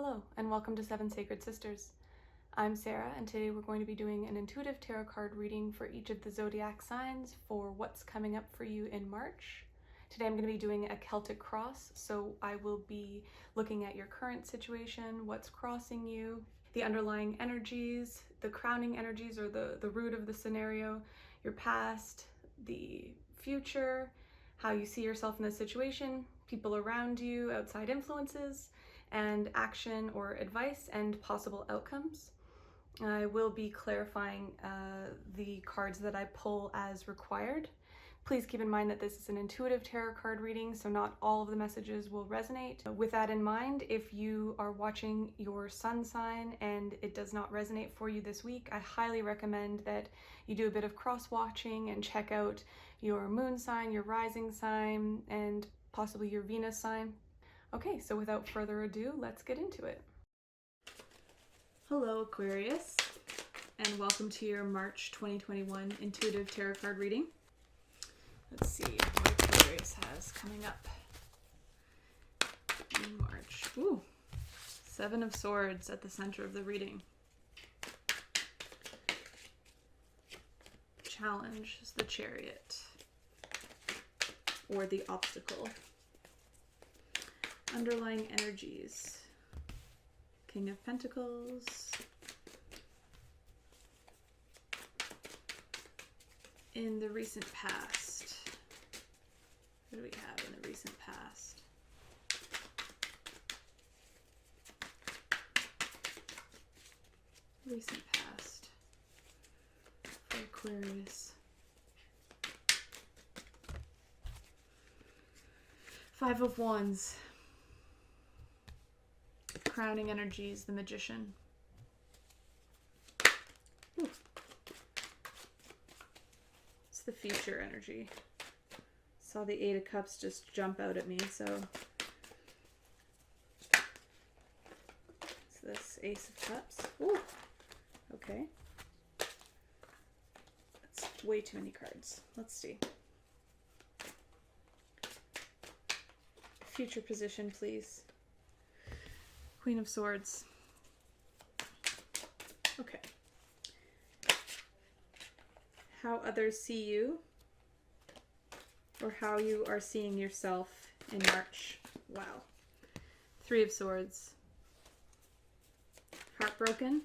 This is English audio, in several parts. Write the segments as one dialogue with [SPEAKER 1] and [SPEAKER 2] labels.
[SPEAKER 1] Hello, and welcome to Seven Sacred Sisters. I'm Sarah, and today we're going to be doing an intuitive tarot card reading for each of the zodiac signs for what's coming up for you in March. Today I'm going to be doing a Celtic cross, so I will be looking at your current situation, what's crossing you, the underlying energies, the crowning energies or the root of the scenario, your past, the future, how you see yourself in this situation, people around you, outside influences, and action or advice and possible outcomes. I will be clarifying the cards that I pull as required. Please keep in mind that this is an intuitive tarot card reading, so not all of the messages will resonate. With that in mind, if you are watching your sun sign and it does not resonate for you this week, I highly recommend that you do a bit of cross-watching and check out your moon sign, your rising sign, and possibly your Venus sign. Okay, so without further ado, let's get into it. Hello, Aquarius, and welcome to your March 2021 intuitive tarot card reading. Let's see what Aquarius has coming up in March. Ooh, Seven of Swords at the center of the reading. Challenge is the Chariot, or the obstacle. Underlying energies. King of Pentacles. In the recent past. What do we have in the recent past? Recent past for Aquarius. Five of Wands. Crowning energies, the Magician. Ooh. It's the future energy. Saw the Eight of Cups just jump out at me, so it's this Ace of Cups. Ooh. Okay. That's way too many cards. Let's see. Future position, please. Queen of Swords. Okay. How others see you, or how you are seeing yourself in March. Wow. Three of Swords. Heartbroken.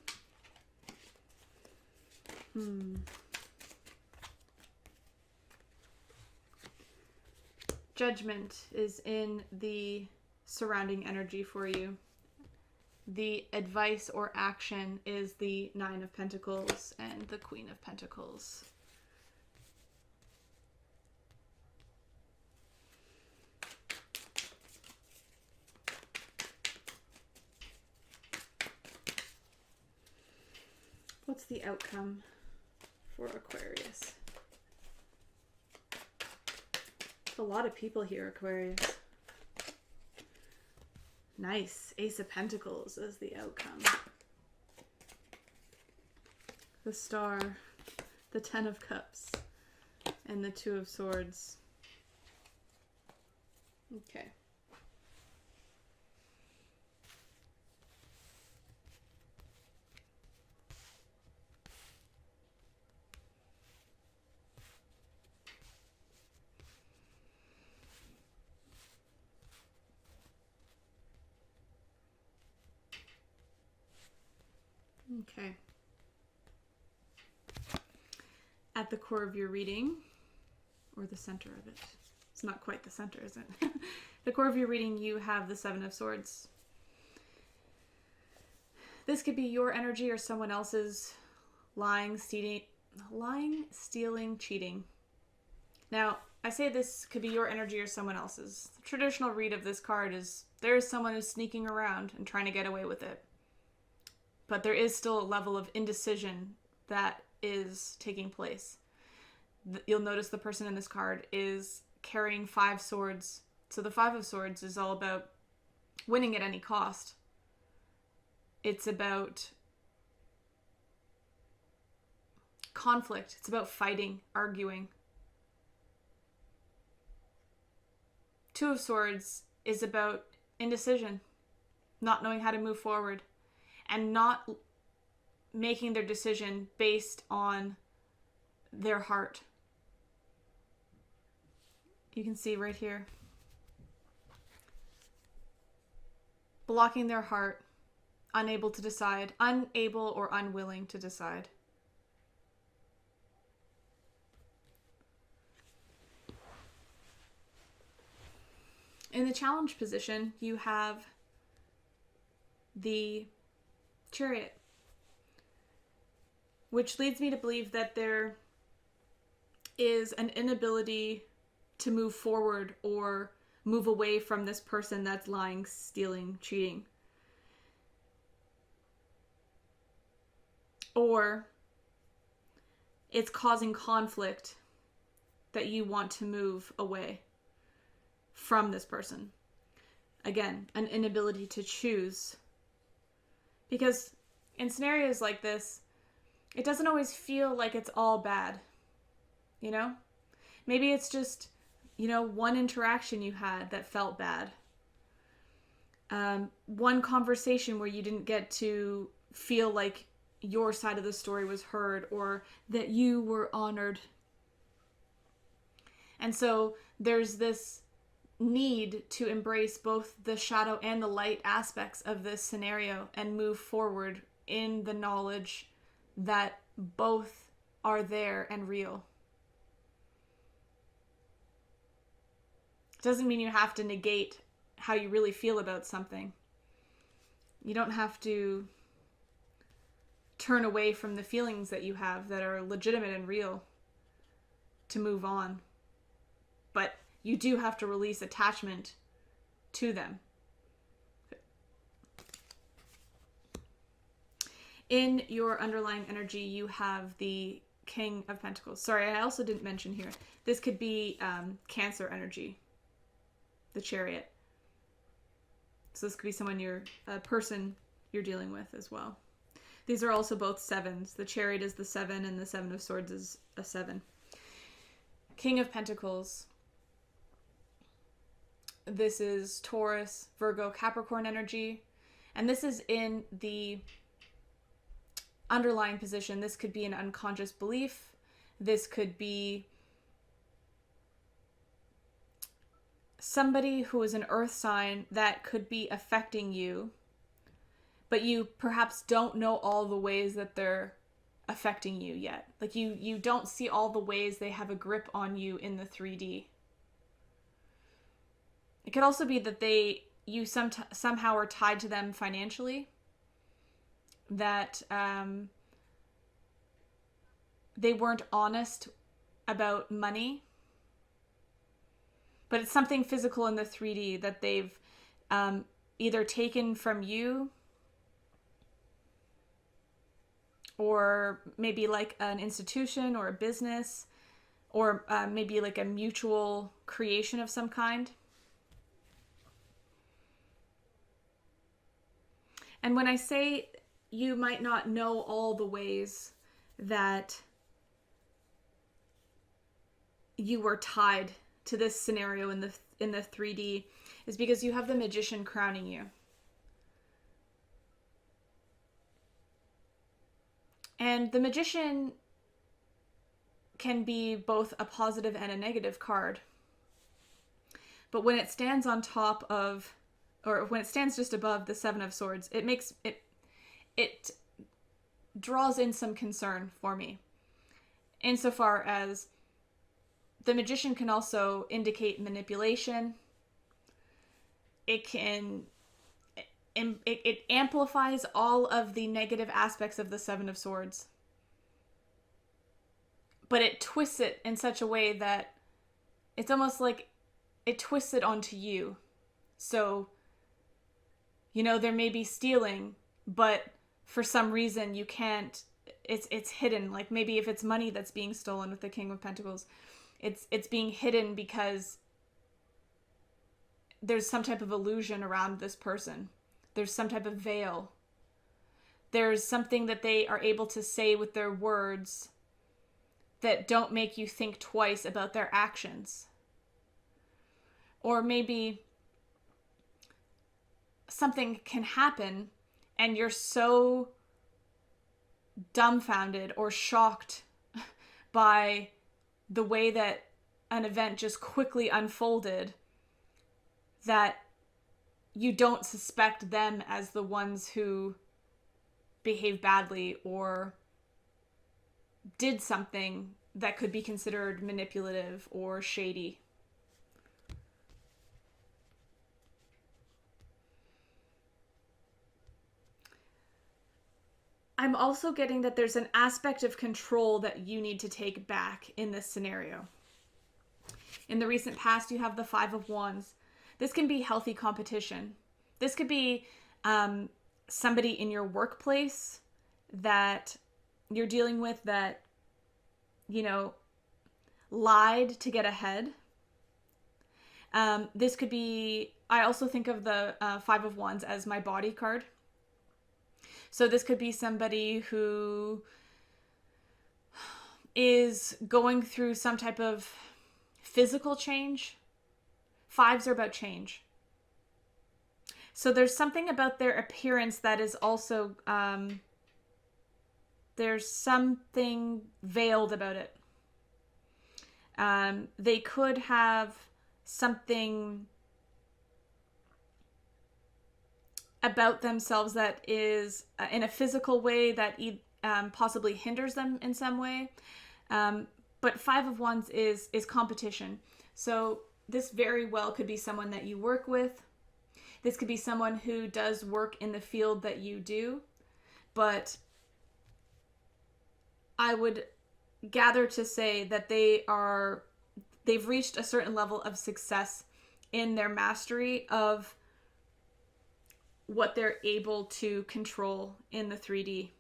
[SPEAKER 1] Judgment is in the surrounding energy for you. The advice or action is the Nine of Pentacles and the Queen of Pentacles. What's the outcome for Aquarius? A lot of people here, Aquarius. Nice. Ace of Pentacles is the outcome. The Star, the Ten of Cups, and the Two of Swords. Okay. Okay. At the core of your reading, or the center of it. It's not quite the center, is it? The core of your reading, you have the Seven of Swords. This could be your energy or someone else's. Lying, stealing, cheating. Now, I say this could be your energy or someone else's. The traditional read of this card is there is someone who's sneaking around and trying to get away with it. But there is still a level of indecision that is taking place. You'll notice the person in this card is carrying Five Swords. So the Five of Swords is all about winning at any cost. It's about conflict. It's about fighting, arguing. Two of Swords is about indecision. not knowing how to move forward, and not making their decision based on their heart. You can see right here. Blocking their heart, unable to decide, unable or unwilling to decide. In the challenge position, you have the Chariot, which leads me to believe that there is an inability to move forward or move away from this person that's lying, stealing, cheating. Or it's causing conflict that you want to move away from this person. Again, an inability to choose. Because in scenarios like this, it doesn't always feel like it's all bad. You know? Maybe it's just, one interaction you had that felt bad. One conversation where you didn't get to feel like your side of the story was heard or that you were honored. And so there's this need to embrace both the shadow and the light aspects of this scenario and move forward in the knowledge that both are there and real. It doesn't mean you have to negate how you really feel about something. You don't have to turn away from the feelings that you have that are legitimate and real to move on. But you do have to release attachment to them. In your underlying energy, you have the King of Pentacles. Sorry, I also didn't mention here. This could be Cancer energy, the Chariot. So this could be someone a person you're dealing with as well. These are also both sevens. The Chariot is the 7 and the 7 of Swords is a 7. King of Pentacles. This is Taurus, Virgo, Capricorn energy. And this is in the underlying position. This could be an unconscious belief. This could be somebody who is an earth sign that could be affecting you, but you perhaps don't know all the ways that they're affecting you yet. Like you don't see all the ways they have a grip on you in the 3D. It could also be that you somehow are tied to them financially, that they weren't honest about money, but it's something physical in the 3D that they've either taken from you, or maybe like an institution or a business, or maybe like a mutual creation of some kind. And when I say you might not know all the ways that you were tied to this scenario in the 3D, is because you have the Magician crowning you. And the Magician can be both a positive and a negative card. But when it stands on top of, or when it stands just above the 7 of Swords, it draws in some concern for me. Insofar as the Magician can also indicate manipulation. It amplifies all of the negative aspects of the 7 of Swords. But it twists it in such a way that it's almost like it twists it onto you. So, there may be stealing, but for some reason you can't, it's hidden. Like maybe if it's money that's being stolen with the King of Pentacles, it's being hidden because there's some type of illusion around this person. There's some type of veil. There's something that they are able to say with their words that don't make you think twice about their actions. Or maybe something can happen and you're so dumbfounded or shocked by the way that an event just quickly unfolded that you don't suspect them as the ones who behave badly or did something that could be considered manipulative or shady. I'm also getting that there's an aspect of control that you need to take back in this scenario. In the recent past, you have the Five of Wands. This can be healthy competition. This could be somebody in your workplace that you're dealing with that, you know, lied to get ahead. This could be, I also think of the Five of Wands as my body card. So this could be somebody who is going through some type of physical change. Fives are about change. So there's something about their appearance that is also, there's something veiled about it. They could have something about themselves that is in a physical way that possibly hinders them in some way. But Five of Wands is competition. So this very well could be someone that you work with. This could be someone who does work in the field that you do. But I would gather to say that they've reached a certain level of success in their mastery of what they're able to control in the 3D.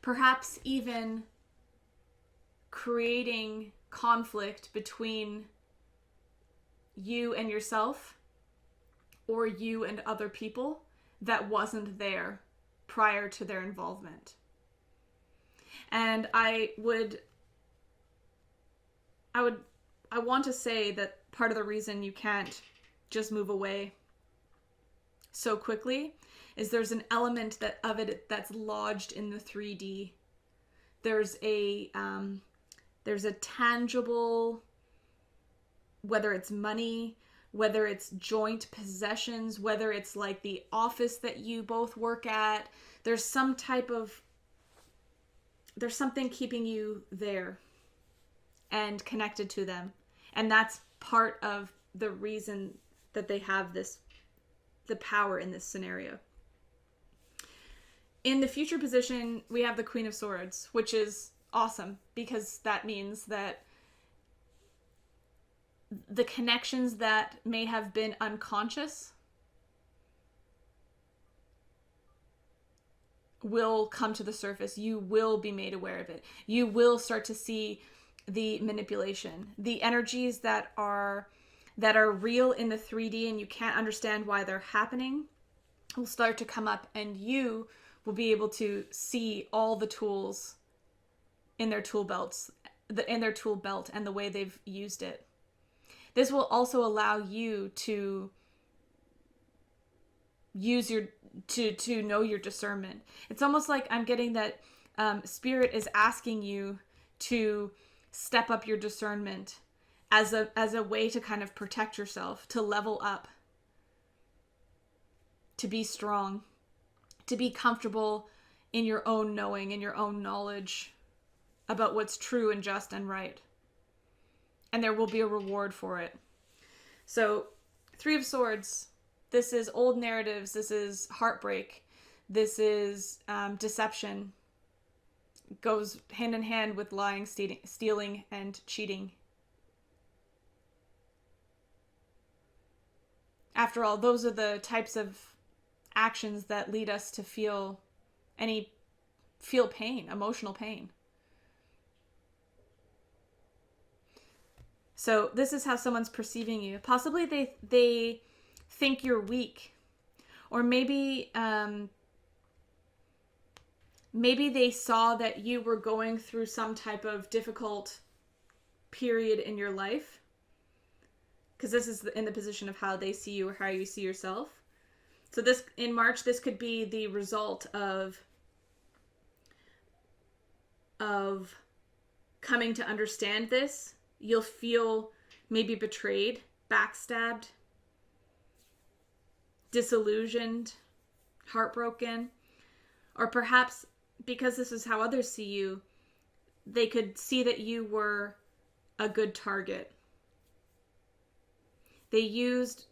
[SPEAKER 1] Perhaps even creating conflict between you and yourself or you and other people that wasn't there prior to their involvement. And I want to say that part of the reason you can't just move away so quickly is there's an element of it that's lodged in the 3D. There's a tangible, whether it's money, whether it's joint possessions, whether it's like the office that you both work at, there's something keeping you there and connected to them. And that's part of the reason that they have the power in this scenario. In the future position, we have the Queen of Swords, which is awesome because that means that the connections that may have been unconscious will come to the surface. You will be made aware of it. You will start to see the manipulation, the energies that are real in the 3D and you can't understand why they're happening will start to come up, and you will be able to see all the tools in their tool belt and the way they've used it. This will also allow you to to know your discernment. It's almost like I'm getting that Spirit is asking you to step up your discernment as a way to kind of protect yourself, to level up, to be strong, to be comfortable in your own knowing, in your own knowledge about what's true and just and right. And there will be a reward for it. So, Three of Swords, this is old narratives, this is heartbreak, this is deception. Goes hand in hand with lying, stealing, and cheating. After all, those are the types of actions that lead us to feel pain, emotional pain. So this is how someone's perceiving you. Possibly they think you're weak, or maybe they saw that you were going through some type of difficult period in your life, because this is in the position of how they see you or how you see yourself. So this, in March, this could be the result of coming to understand this. You'll feel maybe betrayed, backstabbed, disillusioned, heartbroken, or perhaps because this is how others see you, they could see that you were a good target. They used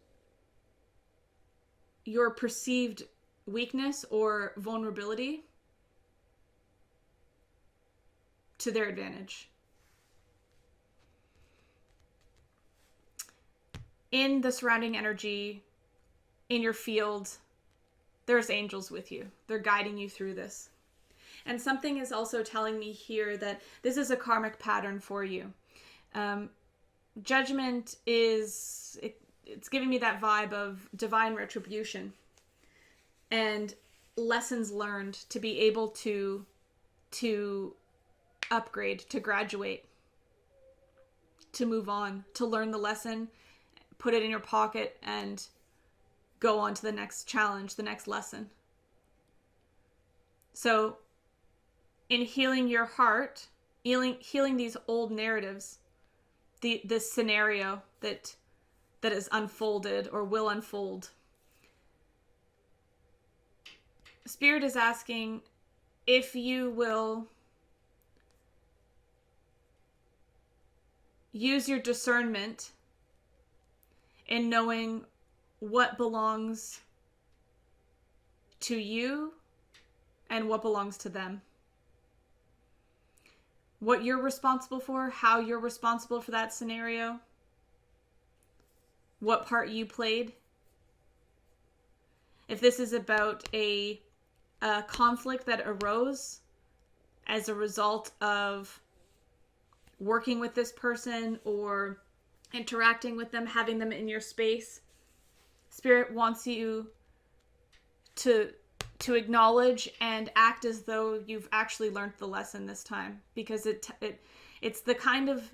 [SPEAKER 1] your perceived weakness or vulnerability to their advantage. In the surrounding energy, in your field, there's angels with you. They're guiding you through this. And something is also telling me here that this is a karmic pattern for you. Judgment is, it's giving me that vibe of divine retribution and lessons learned to be able to upgrade, to graduate, to move on, to learn the lesson, put it in your pocket, and go on to the next challenge, the next lesson. So in healing your heart, healing these old narratives, this scenario that is unfolded or will unfold, Spirit is asking if you will use your discernment in knowing what belongs to you and what belongs to them. What you're responsible for, how you're responsible for that scenario, what part you played. If this is about a conflict that arose as a result of working with this person or interacting with them, having them in your space, Spirit wants you to acknowledge and act as though you've actually learned the lesson this time, because it's the kind of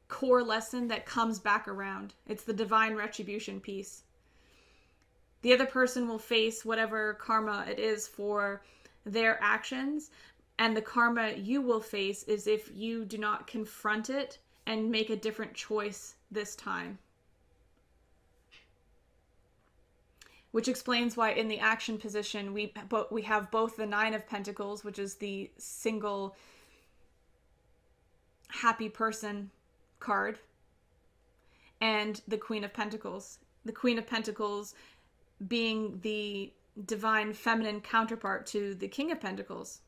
[SPEAKER 1] core lesson that comes back around. It's the divine retribution piece. The other person will face whatever karma it is for their actions, and the karma you will face is if you do not confront it and make a different choice this time. Which explains why in the action position we have both the Nine of Pentacles, which is the single happy person card, and the Queen of Pentacles. The Queen of Pentacles being the divine feminine counterpart to the King of Pentacles.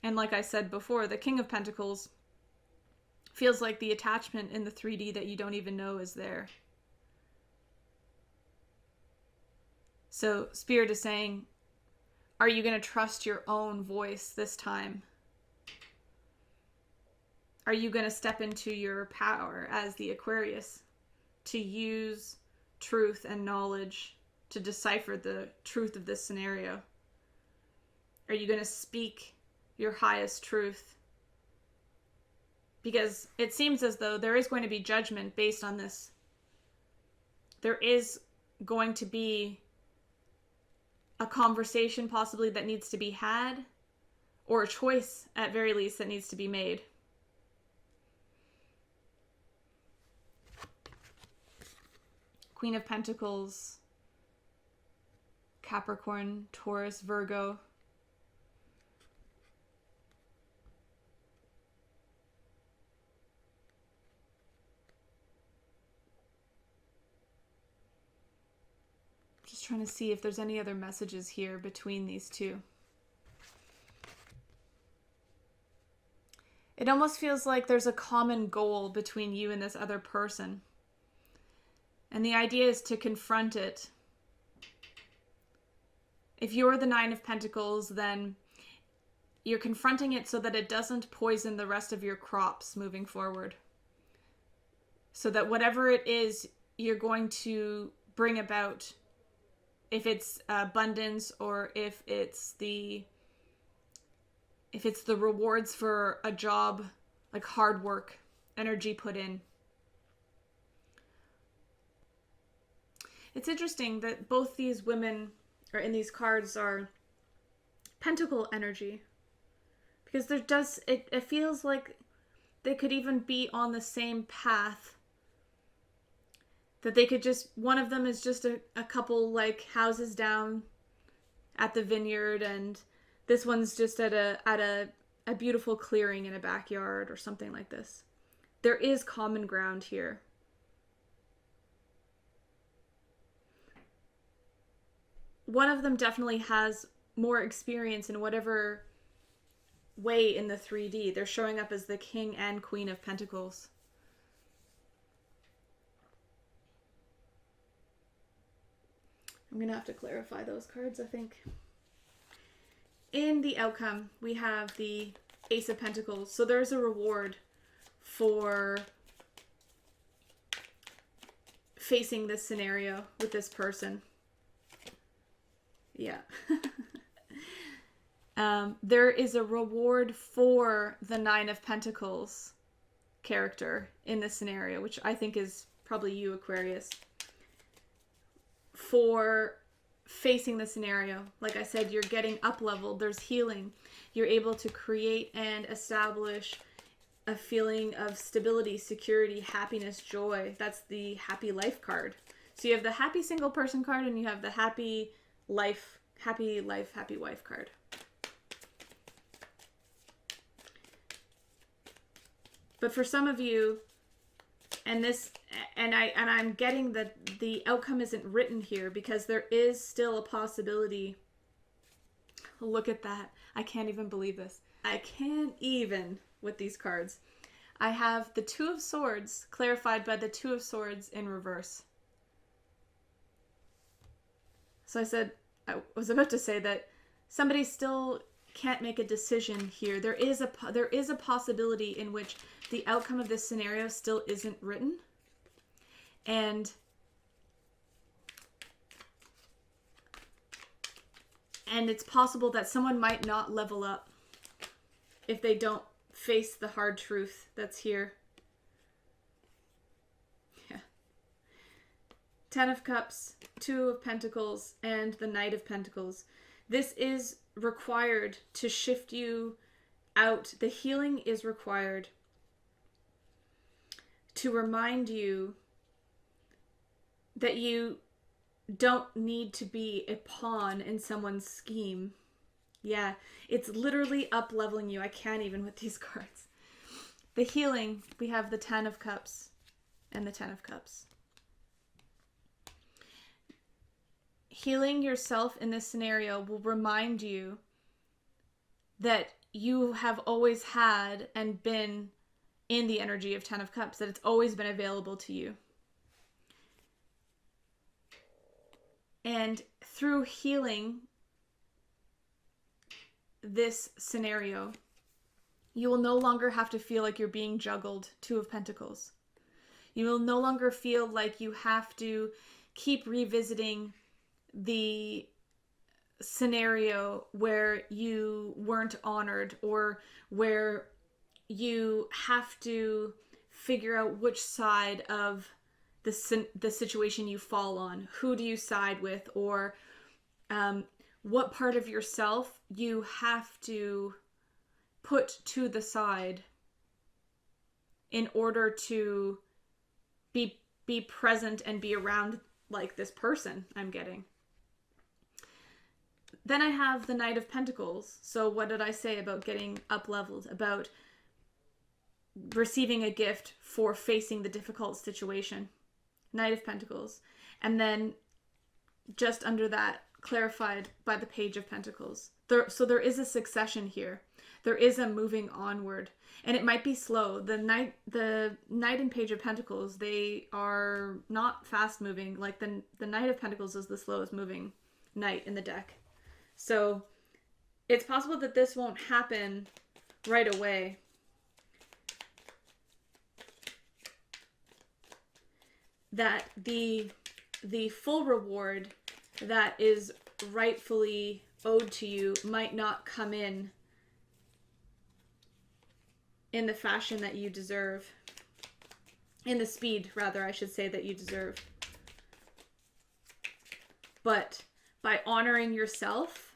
[SPEAKER 1] And like I said before, the King of Pentacles feels like the attachment in the 3D that you don't even know is there. So Spirit is saying, are you going to trust your own voice this time? Are you going to step into your power as the Aquarius to use truth and knowledge to decipher the truth of this scenario? Are you going to speak your highest truth? Because it seems as though there is going to be judgment based on this. There is going to be a conversation possibly that needs to be had, or a choice at very least that needs to be made. Queen of Pentacles, Capricorn, Taurus, Virgo. Just trying to see if there's any other messages here between these two. It almost feels like there's a common goal between you and this other person. And the idea is to confront it. If you're the Nine of Pentacles, then you're confronting it so that it doesn't poison the rest of your crops moving forward. So that whatever it is you're going to bring about, if it's abundance or if it's the rewards for a job, like hard work, energy put in, It's interesting that both these women, or in these cards, are pentacle energy. Because it feels like they could even be on the same path. That they could just, one of them is just a couple like houses down at the vineyard, and this one's just at a beautiful clearing in a backyard or something like this. There is common ground here. One of them definitely has more experience in whatever way in the 3D. They're showing up as the King and Queen of Pentacles. I'm going to have to clarify those cards, I think. In the outcome, we have the Ace of Pentacles. So there's a reward for facing this scenario with this person. Yeah. There is a reward for the Nine of Pentacles character in this scenario, which I think is probably you, Aquarius. For facing the scenario. Like I said, you're getting up leveled. There's healing. You're able to create and establish a feeling of stability, security, happiness, joy. That's the happy life card. So you have the happy single person card, and you have the happy life, happy wife card. But for some of you, I'm getting that the outcome isn't written here because there is still a possibility. Look at that. I can't even believe this. I can't even with these cards. I have the Two of Swords clarified by the Two of Swords in reverse. So I was about to say that somebody still can't make a decision here. There is a possibility in which the outcome of this scenario still isn't written. And it's possible that someone might not level up if they don't face the hard truth that's here. Yeah. Ten of Cups, Two of Pentacles, and the Knight of Pentacles. This is required to shift you out. The healing is required to remind you that you don't need to be a pawn in someone's scheme. Yeah, it's literally up-leveling you. I can't even with these cards. The healing, we have the Ten of Cups and the Ten of Cups. Healing yourself in this scenario will remind you that you have always had and been in the energy of Ten of Cups, that it's always been available to you. And through healing this scenario, you will no longer have to feel like you're being juggled. Two of Pentacles. You will no longer feel like you have to keep revisiting the scenario where you weren't honored, or where you have to figure out which side of the situation you fall on. Who do you side with? Or what part of yourself you have to put to the side in order to be present and be around like this person I'm getting. Then I have the Knight of Pentacles. So what did I say about getting up-leveled? About receiving a gift for facing the difficult situation. Knight of Pentacles. And then just under that, clarified by the Page of Pentacles. So there is a succession here. There is a moving onward. And it might be slow. The Knight and Page of Pentacles, they are not fast moving. Like the Knight of Pentacles is the slowest moving knight in the deck. So it's possible that this won't happen right away. That the full reward that is rightfully owed to you might not come in the fashion that you deserve. In the speed, rather, I should say, that you deserve. But by honoring yourself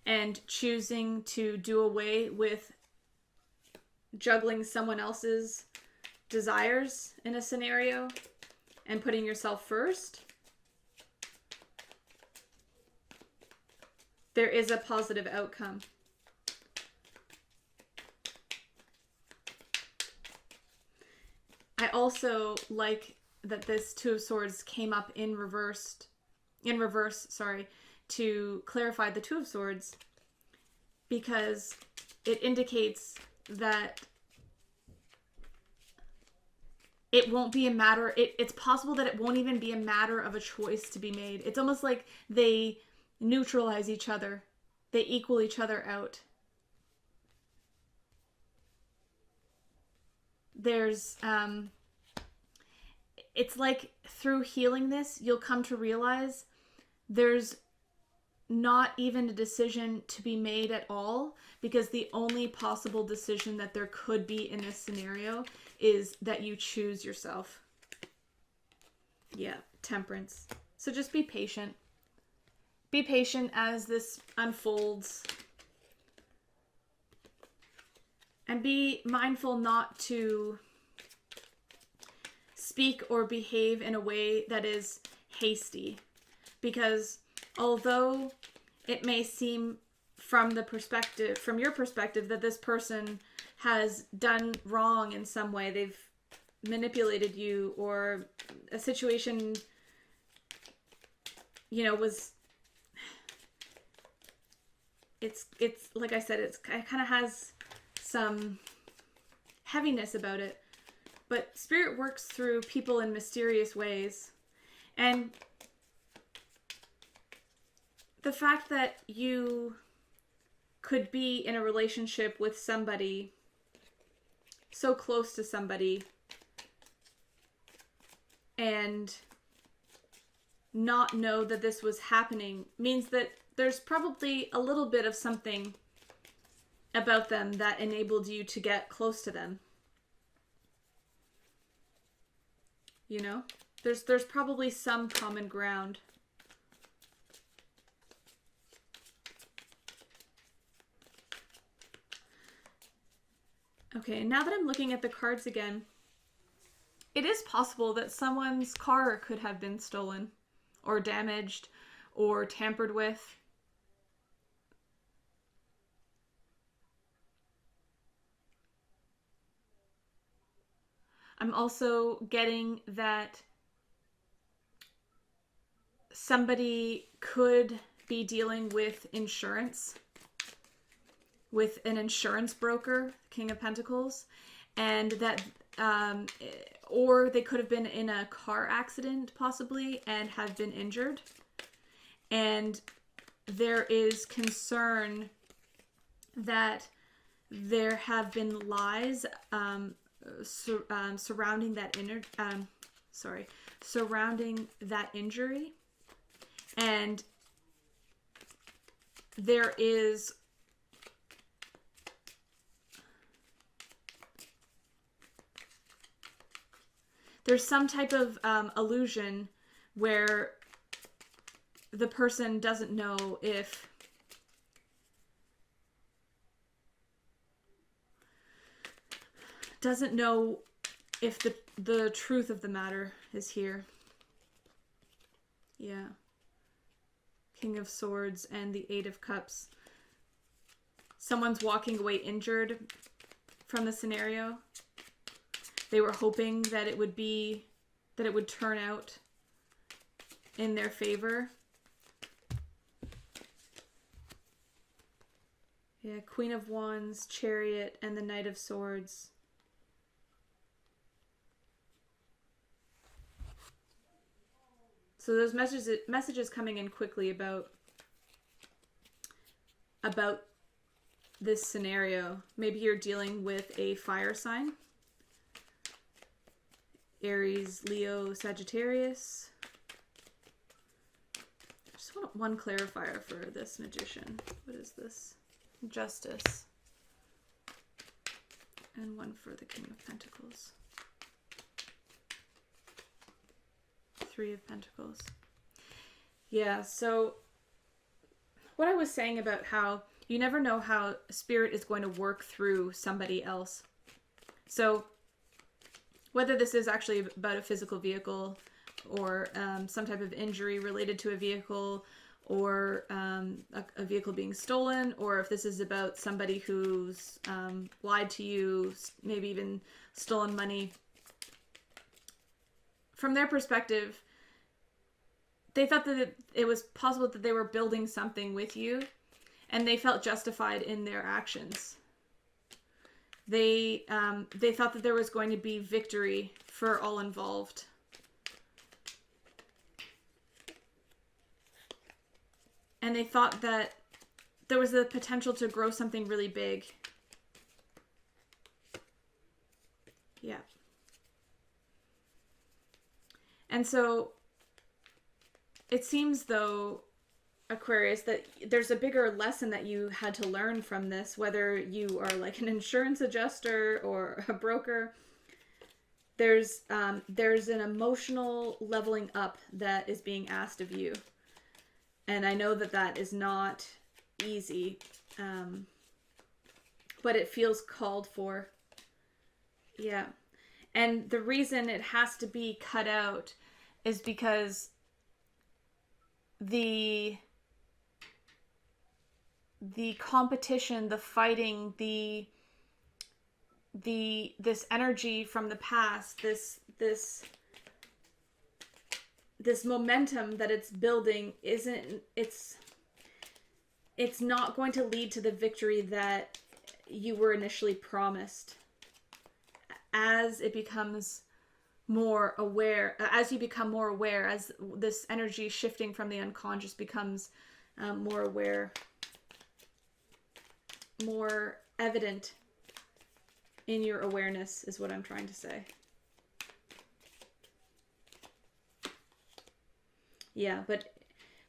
[SPEAKER 1] and choosing to do away with juggling someone else's desires in a scenario and putting yourself first, there is a positive outcome. I also like that this Two of Swords came up in reverse, to clarify the Two of Swords, because it indicates that it won't be a matter, it's possible that it won't even be a matter of a choice to be made. It's almost like they neutralize each other. They equal each other out. There's, it's like through healing this, you'll come to realize there's not even a decision to be made at all, because the only possible decision that there could be in this scenario is that you choose yourself. Yeah, Temperance. So just be patient. Be patient as this unfolds. And be mindful not to speak or behave in a way that is hasty. Because although it may seem from your perspective, that this person has done wrong in some way, they've manipulated you, or a situation, was, it's like I said, it kind of has some heaviness about it, but Spirit works through people in mysterious ways. And the fact that you could be in a relationship with somebody, so close to somebody, and not know that this was happening, means that there's probably a little bit of something about them that enabled you to get close to them. There's probably some common ground. Okay, now that I'm looking at the cards again, it is possible that someone's car could have been stolen or damaged or tampered with. I'm also getting that somebody could be dealing with insurance, with an insurance broker, King of Pentacles, and that, or they could have been in a car accident possibly and have been injured. And there is concern that there have been lies surrounding that injury, and there's some type of illusion where the person doesn't know if the truth of the matter is here. Yeah. King of Swords and the Eight of Cups. Someone's walking away injured from the scenario. They were hoping that it would turn out in their favor. Yeah, Queen of Wands, Chariot, and the Knight of Swords. So those messages coming in quickly about this scenario. Maybe you're dealing with a fire sign. Aries, Leo, Sagittarius. I just want one clarifier for this Magician. What is this? Justice. And one for the King of Pentacles. Three of Pentacles. Yeah, so what I was saying about how you never know how spirit is going to work through somebody else. So whether this is actually about a physical vehicle or some type of injury related to a vehicle, or a vehicle being stolen, or if this is about somebody who's lied to you, maybe even stolen money. From their perspective, they thought that it was possible that they were building something with you, and they felt justified in their actions. They thought that there was going to be victory for all involved. And they thought that there was the potential to grow something really big. Yeah. And so it seems, though, Aquarius, that there's a bigger lesson that you had to learn from this, whether you are like an insurance adjuster or a broker. There's an emotional leveling up that is being asked of you. And I know that that is not easy, but it feels called for. Yeah. And the reason it has to be cut out is because the competition, the fighting, this energy from the past, this momentum that it's building it's not going to lead to the victory that you were initially promised. As it becomes more aware, as you become more aware, as this energy shifting from the unconscious becomes more aware, more evident in your awareness, is what I'm trying to say. Yeah, but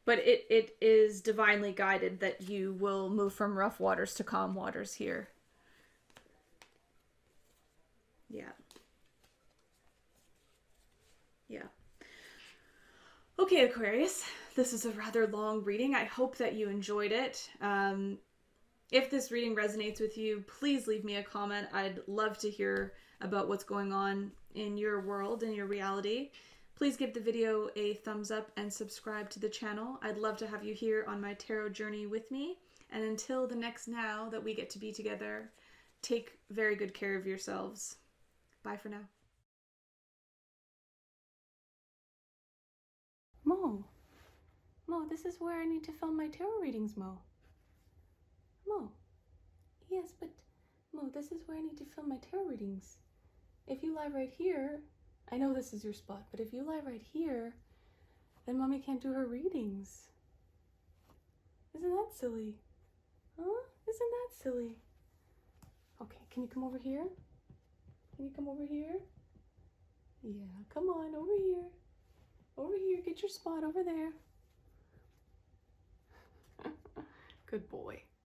[SPEAKER 1] it is divinely guided that you will move from rough waters to calm waters here. Yeah. Yeah. Okay, Aquarius, this is a rather long reading. I hope that you enjoyed it. If this reading resonates with you, please leave me a comment. I'd love to hear about what's going on in your world, in your reality. Please give the video a thumbs up and subscribe to the channel. I'd love to have you here on my tarot journey with me. And until the next now that we get to be together, take very good care of yourselves. Bye for now. Mo, this is where I need to film my tarot readings, Mo. Mo, yes, but Mo, this is where I need to film my tarot readings. If you lie right here, I know this is your spot, but if you lie right here, then Mommy can't do her readings. Isn't that silly? Huh? Isn't that silly? Okay, can you come over here? Can you come over here? Yeah, come on, over here. Over here, get your spot over there. Good boy.